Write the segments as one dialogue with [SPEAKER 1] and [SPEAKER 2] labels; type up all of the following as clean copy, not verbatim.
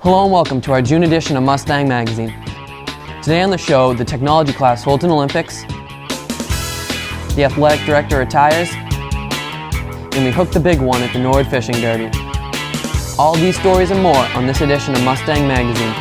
[SPEAKER 1] Hello and welcome to our June edition of Mustang Magazine. Today on the show, the technology class holds an Olympics, the athletic director retires, and we hook the big one at the Norwood Fishing Derby. All these stories and more on this edition of Mustang Magazine.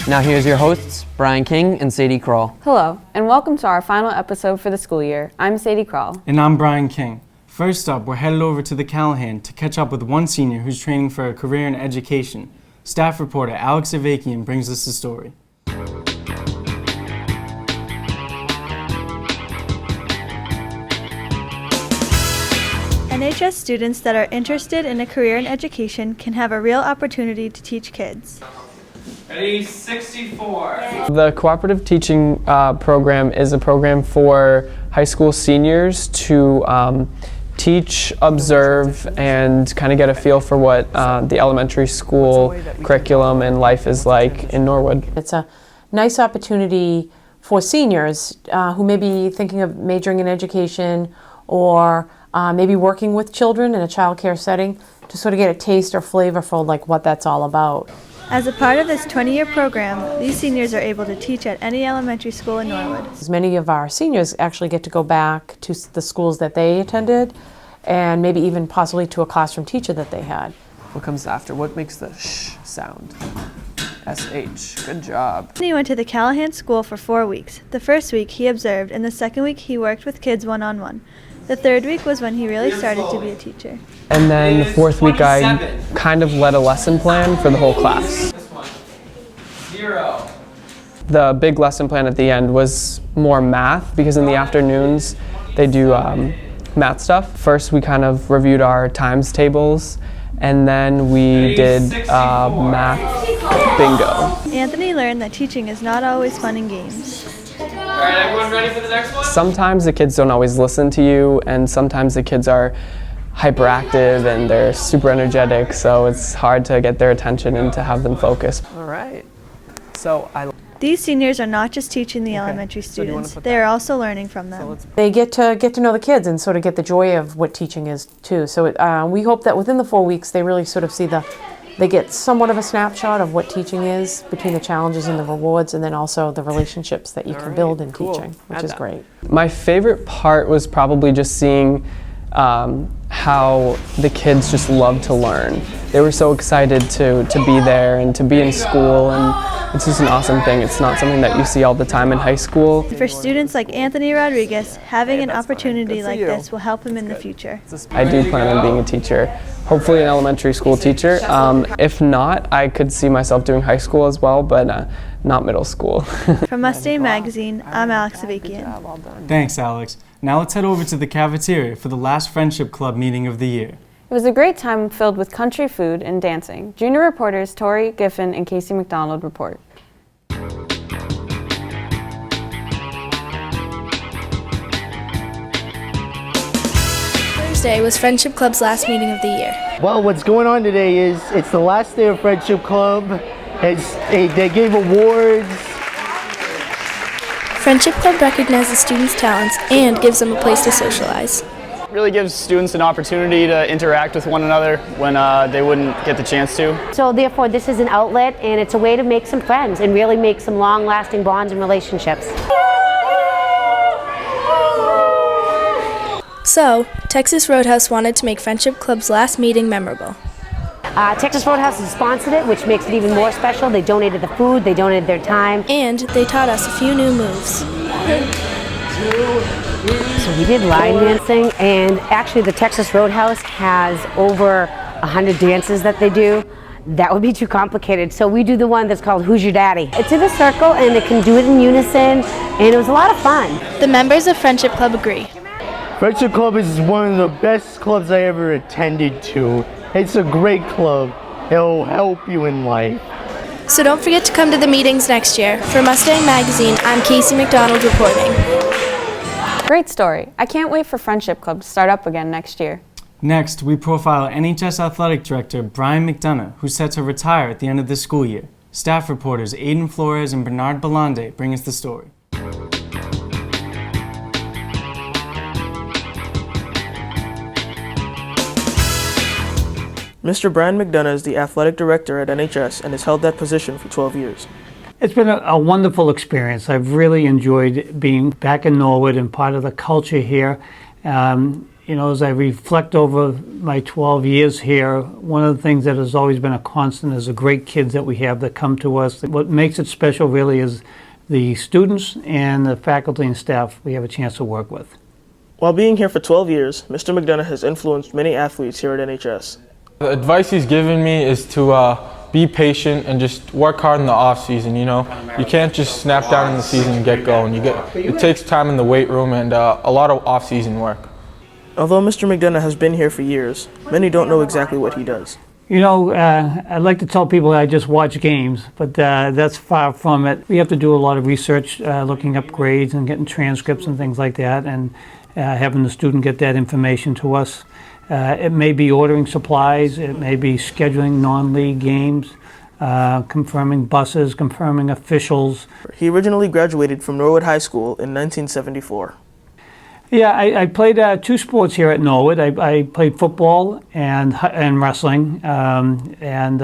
[SPEAKER 1] Now here's your hosts, Brian King and Sadie Kroll.
[SPEAKER 2] Hello, and welcome to our final episode for the school year. I'm Sadie Kroll.
[SPEAKER 3] And I'm Brian King. First up, we're headed over to the Callahan to catch up with one senior who's training for a career in education. Staff reporter Alex Avakian brings us the story.
[SPEAKER 4] NHS students that are interested in a career in education can have a real opportunity to teach kids.
[SPEAKER 5] Ready, 64.
[SPEAKER 6] The cooperative teaching program is a program for high school seniors to teach, observe, and kind of get a feel for what the elementary school curriculum and life is like in Norwood.
[SPEAKER 7] It's a nice opportunity for seniors who may be thinking of majoring in education or maybe working with children in a child care setting to sort of get a taste or flavor for like what that's all about.
[SPEAKER 4] As a part of this 20-year program, these seniors are able to teach at any elementary school in Norwood.
[SPEAKER 7] Many of our seniors actually get to go back to the schools that they attended and maybe even possibly to a classroom teacher that they had.
[SPEAKER 1] What comes after? What makes the sh sound? S-H. Good job.
[SPEAKER 4] He went to the Callahan School for 4 weeks. The first week he observed, and the second week he worked with kids one-on-one. The third week was when he really started to be a teacher.
[SPEAKER 6] And then the fourth week I kind of led a lesson plan for the whole class.
[SPEAKER 5] This one, 0.
[SPEAKER 6] The big lesson plan at the end was more math because in the afternoons they do math stuff. First we kind of reviewed our times tables and then we did math bingo.
[SPEAKER 4] Anthony learned that teaching is not always fun and games.
[SPEAKER 5] All right, everyone ready for the next one?
[SPEAKER 6] Sometimes the kids don't always listen to you and sometimes the kids are hyperactive and they're super energetic, so it's hard to get their attention and to have them focus.
[SPEAKER 1] All right. So
[SPEAKER 4] These seniors are not just teaching the elementary students, they are also learning from them.
[SPEAKER 7] They get to know the kids and sort of get the joy of what teaching is too. So we hope that within the 4 weeks they really sort of see they get somewhat of a snapshot of what teaching is between the challenges and the rewards, and then also the relationships that you can build in teaching, which is great.
[SPEAKER 6] My favorite part was probably just seeing how the kids just love to learn. They were so excited to be there and to be in school, and it's just an awesome thing. It's not something that you see all the time in high school.
[SPEAKER 4] For students like Anthony Rodriguez, having an opportunity like this will help him in the future.
[SPEAKER 6] I do plan on being a teacher, hopefully an elementary school teacher. If not, I could see myself doing high school as well, but not middle school.
[SPEAKER 4] From Mustang Magazine, I'm Alex Avakian.
[SPEAKER 3] Thanks, Alex. Now let's head over to the cafeteria for the last Friendship Club meeting of the year.
[SPEAKER 2] It was a great time filled with country food and dancing. Junior reporters Tori Giffen and Casey McDonald report.
[SPEAKER 8] Thursday was Friendship Club's last meeting of the year.
[SPEAKER 9] Well, what's going on today is it's the last day of Friendship Club. They gave awards.
[SPEAKER 8] Friendship Club recognizes students' talents and gives them a place to socialize.
[SPEAKER 10] Really gives students an opportunity to interact with one another when they wouldn't get the chance to.
[SPEAKER 11] So therefore this is an outlet and it's a way to make some friends and really make some long-lasting bonds and relationships.
[SPEAKER 8] So, Texas Roadhouse wanted to make Friendship Club's last meeting memorable.
[SPEAKER 11] Texas Roadhouse has sponsored it, which makes it even more special. They donated the food, they donated their time.
[SPEAKER 8] And they taught us a few new moves.
[SPEAKER 11] So we did line dancing, and actually the Texas Roadhouse has over 100 dances that they do. That would be too complicated, so we do the one that's called Who's Your Daddy? It's in a circle and they can do it in unison, and it was a lot of fun.
[SPEAKER 8] The members of Friendship Club agree.
[SPEAKER 9] Friendship Club is one of the best clubs I ever attended to. It's a great club. It'll help you in life.
[SPEAKER 8] So don't forget to come to the meetings next year. For Mustang Magazine, I'm Casey McDonald reporting.
[SPEAKER 2] Great story. I can't wait for Friendship Club to start up again next year.
[SPEAKER 3] Next, we profile NHS Athletic Director Brian McDonough, who's set to retire at the end of this school year. Staff reporters Aiden Flores and Bernard Belande bring us the story.
[SPEAKER 12] Mr. Brian McDonough is the athletic director at NHS and has held that position for 12 years.
[SPEAKER 13] It's been a wonderful experience. I've really enjoyed being back in Norwood and part of the culture here. As I reflect over my 12 years here, one of the things that has always been a constant is the great kids that we have that come to us. What makes it special really is the students and the faculty and staff we have a chance to work with.
[SPEAKER 12] While being here for 12 years, Mr. McDonough has influenced many athletes here at NHS.
[SPEAKER 14] The advice he's given me is to be patient and just work hard in the off season. You can't just snap down in the season and get going. It takes time in the weight room and a lot of off season work.
[SPEAKER 12] Although Mr. McDonough has been here for years, many don't know exactly what he does.
[SPEAKER 13] I like to tell people I just watch games, but that's far from it. We have to do a lot of research, looking up grades and getting transcripts and things like that, and having the student get that information to us. It may be ordering supplies, it may be scheduling non-league games, confirming buses, confirming officials.
[SPEAKER 12] He originally graduated from Norwood High School in 1974.
[SPEAKER 13] Yeah, I played 2 sports here at Norwood. I played football and wrestling. As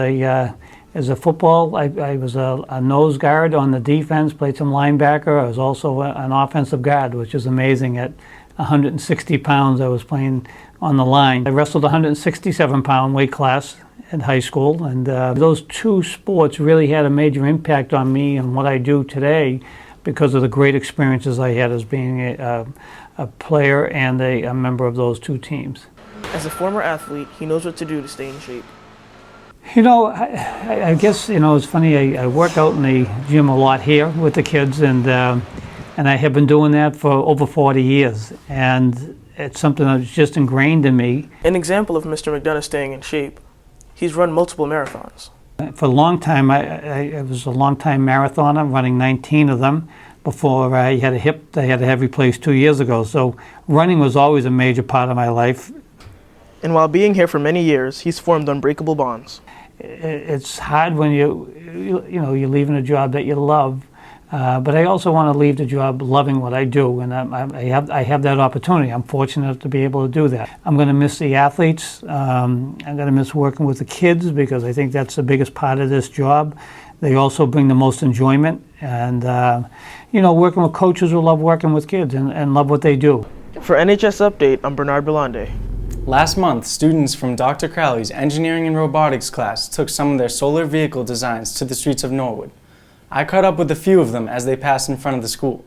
[SPEAKER 13] a football, I was a nose guard on the defense, played some linebacker. I was also an offensive guard, which is amazing. At 160 pounds, I was playing on the line. I wrestled 167-pound weight class in high school, and those 2 sports really had a major impact on me and what I do today because of the great experiences I had as being a player and a member of those 2 teams.
[SPEAKER 12] As a former athlete, he knows what to do to stay in shape.
[SPEAKER 13] I guess, it's funny, I work out in the gym a lot here with the kids, and I have been doing that for over 40 years, and it's something that's just ingrained in me.
[SPEAKER 12] An example of Mr. McDonough staying in shape, he's run multiple marathons.
[SPEAKER 13] For a long time, I was a long-time marathoner, running 19 of them. Before I had a hip I had to have replaced 2 years ago, so running was always a major part of my life.
[SPEAKER 12] And while being here for many years, he's formed unbreakable bonds.
[SPEAKER 13] It's hard when you're leaving a job that you love, but I also want to leave the job loving what I do, and I have that opportunity. I'm fortunate to be able to do that. I'm going to miss the athletes. I'm going to miss working with the kids because I think that's the biggest part of this job. They also bring the most enjoyment, and working with coaches who love working with kids and love what they do.
[SPEAKER 12] For NHS Update, I'm Bernard Belande.
[SPEAKER 3] Last month, students from Dr. Crowley's engineering and robotics class took some of their solar vehicle designs to the streets of Norwood. I caught up with a few of them as they passed in front of the school.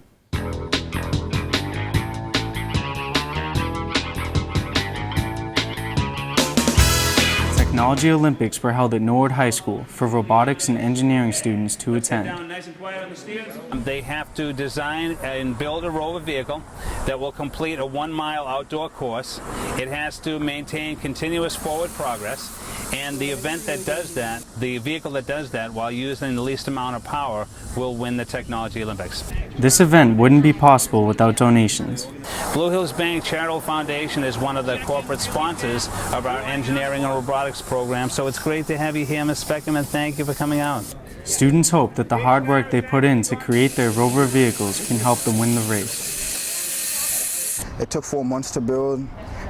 [SPEAKER 3] Technology Olympics were held at Norwood High School for robotics and engineering students to attend.
[SPEAKER 15] They have to design and build a rover vehicle that will complete a 1-mile outdoor course. It has to maintain continuous forward progress, and the event that does that, the vehicle that does that while using the least amount of power, will win the Technology Olympics.
[SPEAKER 3] This event wouldn't be possible without donations.
[SPEAKER 15] Blue Hills Bank Charitable Foundation is one of the corporate sponsors of our engineering and robotics program, so it's great to have you here, Ms. Speckham, and thank you for coming out.
[SPEAKER 3] Students hope that the hard work they put in to create their rover vehicles can help them win the race.
[SPEAKER 16] It took 4 months to build.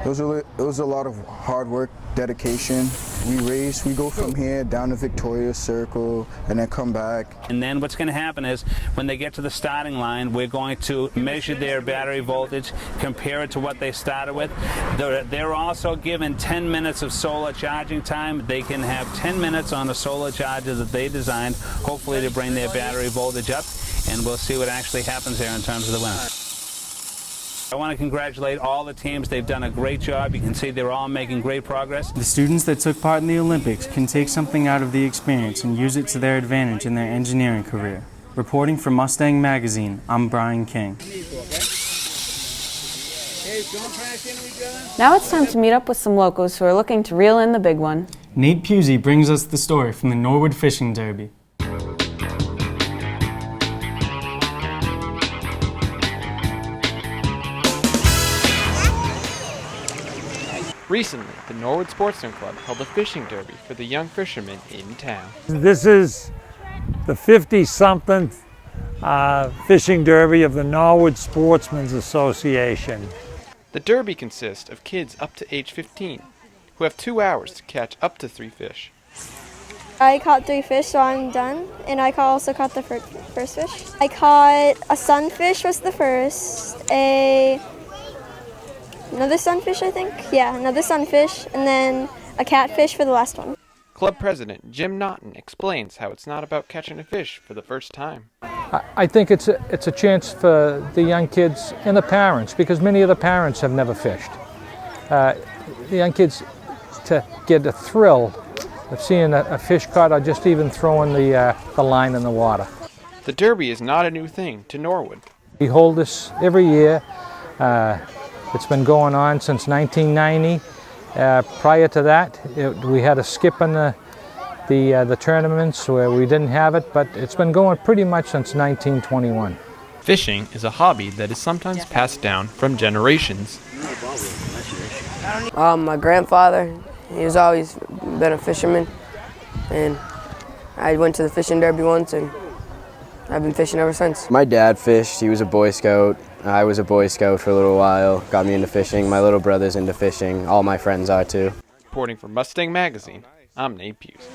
[SPEAKER 16] It was a lot of hard work, dedication. We go from here down to Victoria Circle and then come back.
[SPEAKER 15] And then what's going to happen is when they get to the starting line, we're going to measure their battery voltage, compare it to what they started with. They're also given 10 minutes of solar charging time. They can have 10 minutes on a solar charger that they designed, hopefully to bring their battery voltage up, and we'll see what actually happens here in terms of the winner. I want to congratulate all the teams. They've done a great job. You can see they're all making great progress.
[SPEAKER 3] The students that took part in the Olympics can take something out of the experience and use it to their advantage in their engineering career. Reporting for Mustang Magazine, I'm Brian King.
[SPEAKER 2] Now it's time to meet up with some locals who are looking to reel in the big one.
[SPEAKER 3] Nate Pusey brings us the story from the Norwood Fishing Derby.
[SPEAKER 17] Recently, the Norwood Sportsman Club held a fishing derby for the young fishermen in town.
[SPEAKER 18] This is the 50-something fishing derby of the Norwood Sportsmen's Association.
[SPEAKER 17] The derby consists of kids up to age 15 who have 2 hours to catch up to 3 fish.
[SPEAKER 19] I caught 3 fish, so I'm done, and I also caught the first fish. I caught a sunfish was the first, another sunfish, I think. Yeah, another sunfish, and then a catfish for the last one.
[SPEAKER 17] Club president Jim Naughton explains how it's not about catching a fish for the first time.
[SPEAKER 18] I think it's a chance for the young kids and the parents, because many of the parents have never fished. The young kids to get a thrill of seeing a fish caught or just even throwing the line in the water.
[SPEAKER 17] The derby is not a new thing to Norwood.
[SPEAKER 18] We hold this every year. It's been going on since 1990. Prior to that, we had a skip in the tournaments where we didn't have it, but it's been going pretty much since 1921.
[SPEAKER 17] Fishing is a hobby that is sometimes passed down from generations.
[SPEAKER 20] My grandfather, he's always been a fisherman, and I went to the fishing derby once, and I've been fishing ever since.
[SPEAKER 21] My dad fished. He was a Boy Scout. I was a Boy Scout for a little while, got me into fishing. My little brother's into fishing. All my friends are too.
[SPEAKER 17] Reporting for Mustang Magazine, I'm Nate Pusey.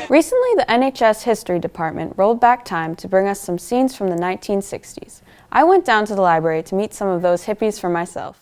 [SPEAKER 2] Recently, the NHS History Department rolled back time to bring us some scenes from the 1960s. I went down to the library to meet some of those hippies for myself.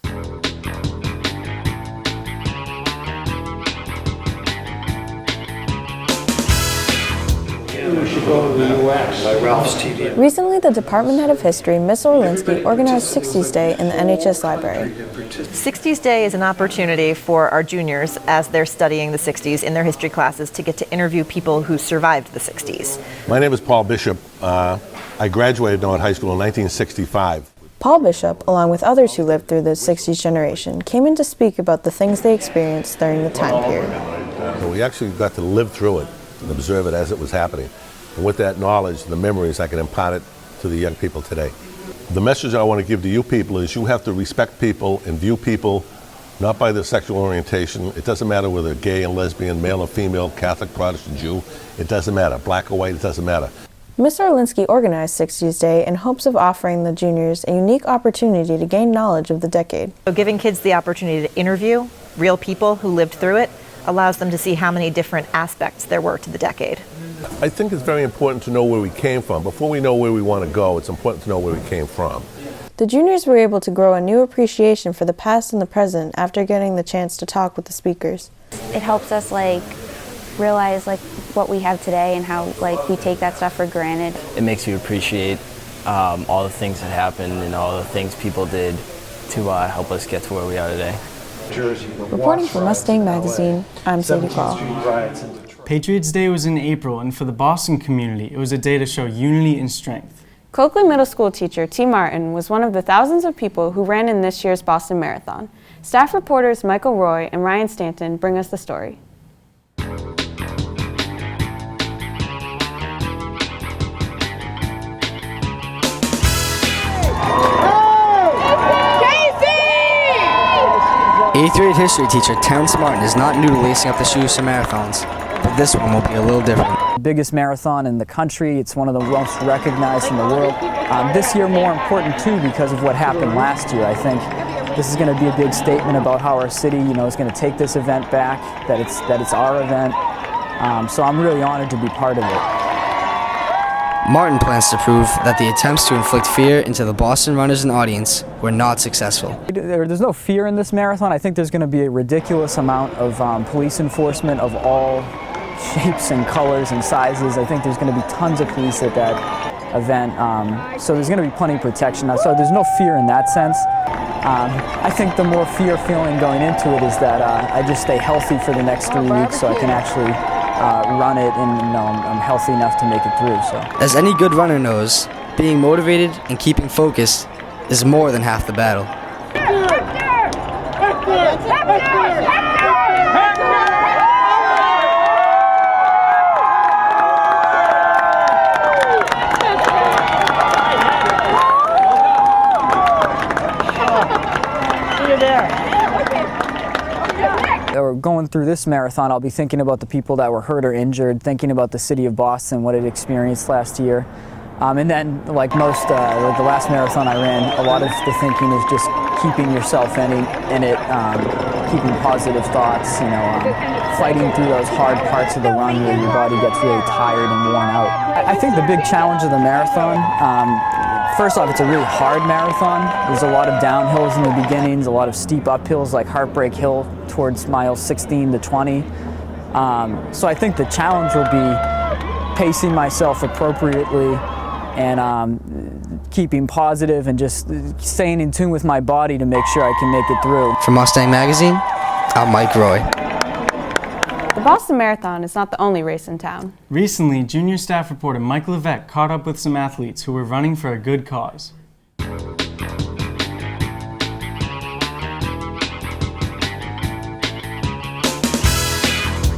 [SPEAKER 18] We should go to the US.
[SPEAKER 2] Recently, the Department Head of History, Miss Orlinsky, organized 60s Day in the NHS Library.
[SPEAKER 22] 60s Day is an opportunity for our juniors, as they're studying the 60s in their history classes, to get to interview people who survived the 60s.
[SPEAKER 23] My name is Paul Bishop. I graduated Norwood High School in 1965.
[SPEAKER 2] Paul Bishop, along with others who lived through the 60s generation, came in to speak about the things they experienced during the time period.
[SPEAKER 23] So we actually got to live through it and observe it as it was happening. And with that knowledge and the memories, I can impart it to the young people today. The message I want to give to you people is you have to respect people and view people not by their sexual orientation. It doesn't matter whether they're gay and lesbian, male or female, Catholic, Protestant, Jew. It doesn't matter. Black or white, it doesn't matter.
[SPEAKER 2] Miss Orlinsky organized 60s Day in hopes of offering the juniors a unique opportunity to gain knowledge of the decade.
[SPEAKER 22] So giving kids the opportunity to interview real people who lived through it allows them to see how many different aspects there were to the decade.
[SPEAKER 23] I think it's very important to know where we came from. Before we know where we want to go, it's important to know where we came from.
[SPEAKER 2] The juniors were able to grow a new appreciation for the past and the present after getting the chance to talk with the speakers.
[SPEAKER 24] It helps us realize what we have today and how we take that stuff for granted.
[SPEAKER 25] It makes you appreciate all the things that happened and all the things people did to help us get to where we are today.
[SPEAKER 2] Reporting for Mustang Magazine, I'm Sadie Call.
[SPEAKER 3] Patriots Day was in April, and for the Boston community, it was a day to show unity and strength.
[SPEAKER 2] Coakley Middle School teacher T. Martin was one of the thousands of people who ran in this year's Boston Marathon. Staff reporters Michael Roy and Ryan Stanton bring us the story.
[SPEAKER 26] Eighth grade history teacher Terrence Martin is not new to lacing up the shoes for marathons, but this one will be a little different.
[SPEAKER 27] Biggest marathon in the country. It's one of the most recognized in the world. This year more important too because of what happened last year. I think this is going to be a big statement about how our city, is going to take this event back, that it's our event. So I'm really honored to be part of it.
[SPEAKER 26] Martin plans to prove that the attempts to inflict fear into the Boston runners and audience were not successful.
[SPEAKER 27] There's no fear in this marathon. I think there's going to be a ridiculous amount of police enforcement of all shapes and colors and sizes. I think there's going to be tons of police at that event. So there's going to be plenty of protection. So there's no fear in that sense. I think the more fear feeling going into it is that I just stay healthy for the next 3 weeks so I can actually run it and I'm healthy enough to make it through. So,
[SPEAKER 26] as any good runner knows, being motivated and keeping focused is more than half the battle.
[SPEAKER 27] going through this marathon, I'll be thinking about the people that were hurt or injured, thinking about the city of Boston, what it experienced last year. And then, like most, like the last marathon I ran, a lot of the thinking is just keeping yourself in it, keeping positive thoughts, fighting through those hard parts of the run where your body gets really tired and worn out. I think the big challenge of the marathon, first off, it's a really hard marathon. There's a lot of downhills in the beginnings, a lot of steep uphills like Heartbreak Hill towards miles 16 to 20. So I think the challenge will be pacing myself appropriately and keeping positive and just staying in tune with my body to make sure I can make it through.
[SPEAKER 26] For Mustang Magazine, I'm Mike Roy.
[SPEAKER 2] The Boston Marathon is not the only race in town.
[SPEAKER 3] Recently, junior staff reporter Mike Levesque caught up with some athletes who were running for a good cause.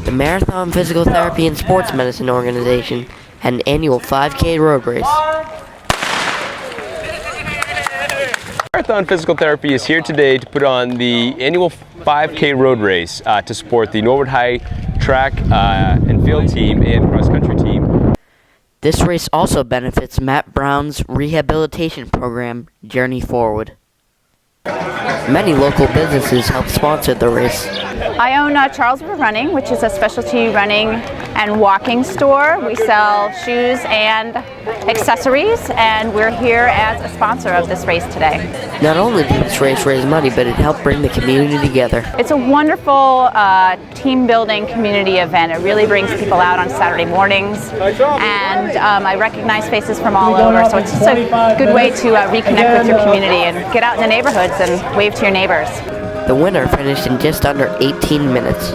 [SPEAKER 1] The Marathon Physical Therapy and Sports Medicine Organization had an annual 5K road race.
[SPEAKER 4] Marathon Physical Therapy is here today to put on the annual 5K road race to support the Norwood High track and field team and cross-country team.
[SPEAKER 1] This race also benefits Matt Brown's rehabilitation program, Journey Forward. Many local businesses help sponsor the race.
[SPEAKER 5] I own Charles River Running, which is a specialty running and walking store. We sell shoes and accessories, and we're here as a sponsor of this race today.
[SPEAKER 1] Not only did this race raise money, but it helped bring the community together.
[SPEAKER 5] It's a wonderful team-building community event. It really brings people out on Saturday mornings, and I recognize faces from all over, so it's just a good way to reconnect with your community and get out in the neighborhoods and wave to your neighbors.
[SPEAKER 1] The winner finished in just under 18 minutes.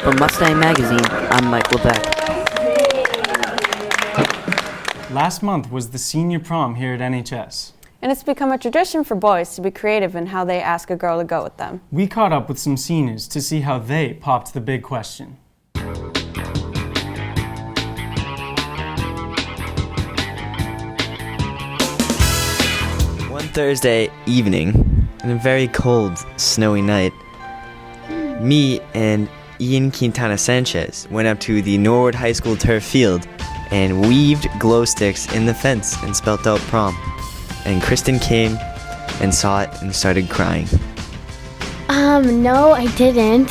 [SPEAKER 1] For Mustang Magazine, I'm Mike Levesque.
[SPEAKER 3] Last month was the senior prom here at NHS.
[SPEAKER 2] And it's become a tradition for boys to be creative in how they ask a girl to go with them.
[SPEAKER 3] We caught up with some seniors to see how they popped the big question.
[SPEAKER 6] One Thursday evening, on a very cold, snowy night, me and Ian Quintana Sanchez went up to the Norwood High School turf field and weaved glow sticks in the fence and spelt out prom. And Kristen came and saw it and started crying.
[SPEAKER 7] No, I didn't.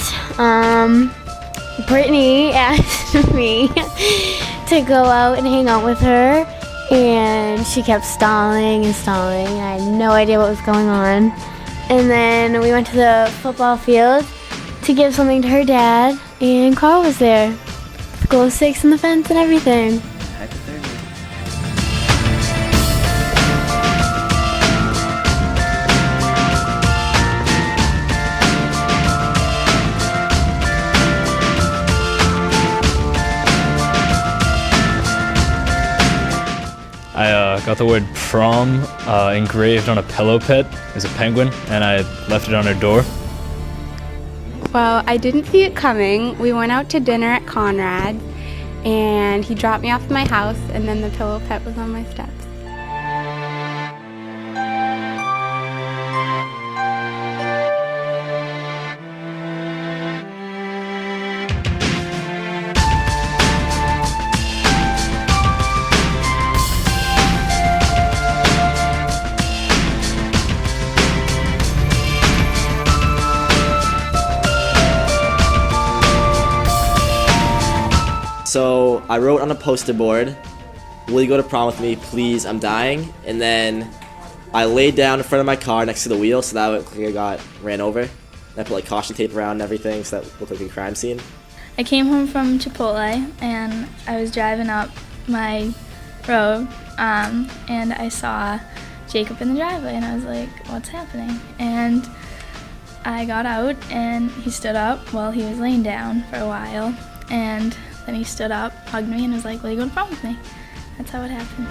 [SPEAKER 7] Brittany asked me to go out and hang out with her, and she kept stalling and stalling, and I had no idea what was going on. And then we went to the football field to give something to her dad, and Carl was there. The glow sticks in the fence and everything.
[SPEAKER 10] I got the word prom engraved on a pillow pet as a penguin, and I left it on her door.
[SPEAKER 11] Well, I didn't see it coming. We went out to dinner at Conrad's, and he dropped me off at my house, and then the pillow pet was on my steps.
[SPEAKER 6] So I wrote on a poster board, "Will you go to prom with me, please? I'm dying." And then I laid down in front of my car next to the wheel, so that looked like I got ran over. And I put like caution tape around and everything, so that looked like a crime scene.
[SPEAKER 8] I came home from Chipotle, and I was driving up my road, and I saw Jacob in the driveway, and I was like, what's happening? And I got out, and he stood up. Well, he was laying down for a while, and then he stood up, hugged me, and was like, will you go to prom with me? That's how it happened.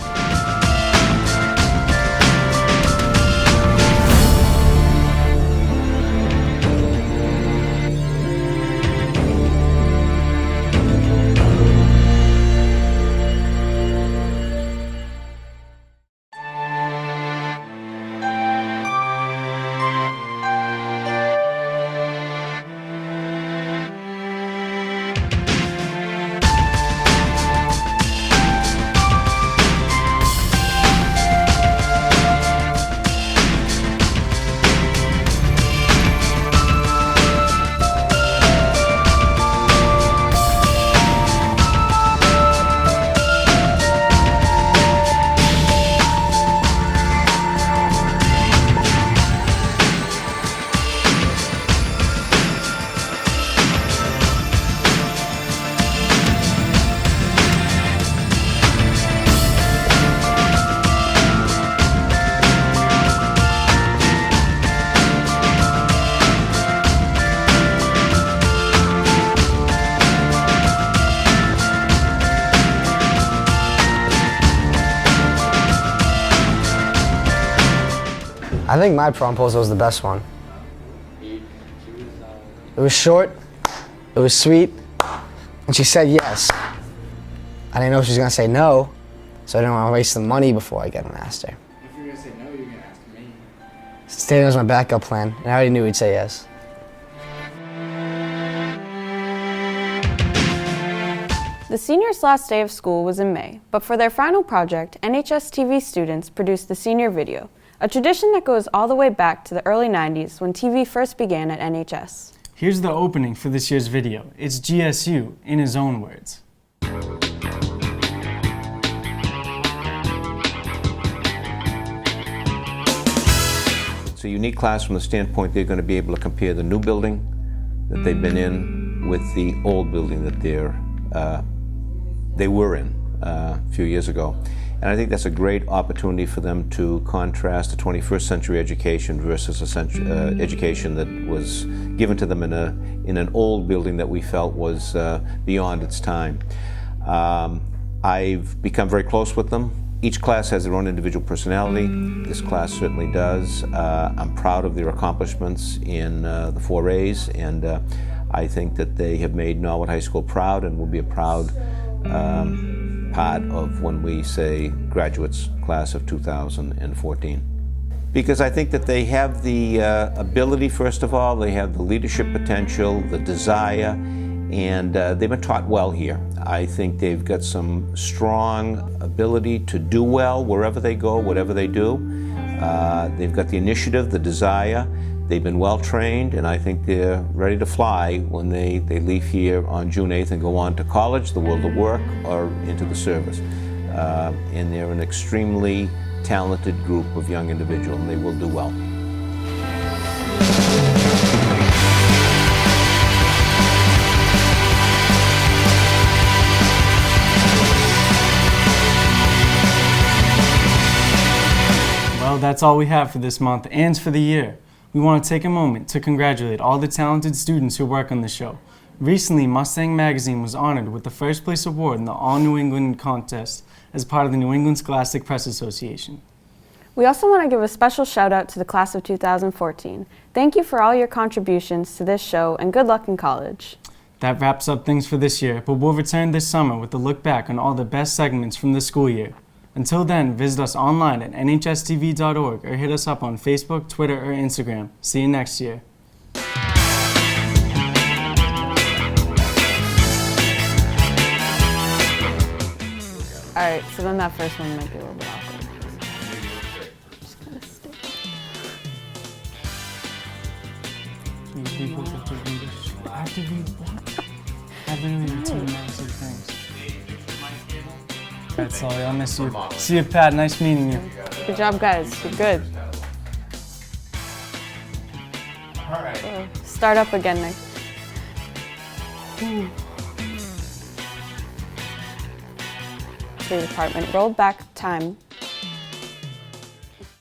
[SPEAKER 26] I think my proposal was the best one. It was short, it was sweet, and she said yes. I didn't know if she was going to say no, so I didn't want to waste the money before I get and asked her.
[SPEAKER 3] If you're going to say no, you're going to ask me.
[SPEAKER 26] Staying was my backup plan, and I already knew he'd say yes.
[SPEAKER 2] The seniors' last day of school was in May, but for their final project, NHS-TV students produced the senior video, a tradition that goes all the way back to the early 90s when TV first began at NHS.
[SPEAKER 3] Here's the opening for this year's video. It's GSU in his own words.
[SPEAKER 9] It's a unique class from the standpoint they're going to be able to compare the new building that they've been in with the old building that they were in a few years ago. And I think that's a great opportunity for them to contrast the 21st century education versus education that was given to them in an old building that we felt was beyond its time. I've become very close with them. Each class has their own individual personality. This class certainly does. I'm proud of their accomplishments in the 4As, and I think that they have made Norwood High School proud and will be a proud part of when we say graduates class of 2014. Because I think that they have the ability, first of all, they have the leadership potential, the desire, and they've been taught well here. I think they've got some strong ability to do well wherever they go, whatever they do. They've got the initiative, the desire. They've been well trained, and I think they're ready to fly when they leave here on June 8th and go on to college, the world of work, or into the service. And they're an extremely talented group of young individuals, and they will do well.
[SPEAKER 3] Well, that's all we have for this month and for the year. We want to take a moment to congratulate all the talented students who work on the show. Recently, Mustang Magazine was honored with the first place award in the All New England contest as part of the New England Scholastic Press Association.
[SPEAKER 2] We also want to give a special shout out to the class of 2014. Thank you for all your contributions to this show, and good luck in college.
[SPEAKER 3] That wraps up things for this year, but we'll return this summer with a look back on all the best segments from the school year. Until then, visit us online at nhstv.org or hit us up on Facebook, Twitter, or Instagram. See you next year.
[SPEAKER 2] Alright, so then that first one might be a little bit awkward. Just gonna stick.
[SPEAKER 3] I have to read what? I've been reading two massive things. That's all. I'll miss you. See you, Pat. Nice meeting you.
[SPEAKER 2] Good job, guys. You're good.
[SPEAKER 3] All right.
[SPEAKER 2] Start up again next. History department rolled back time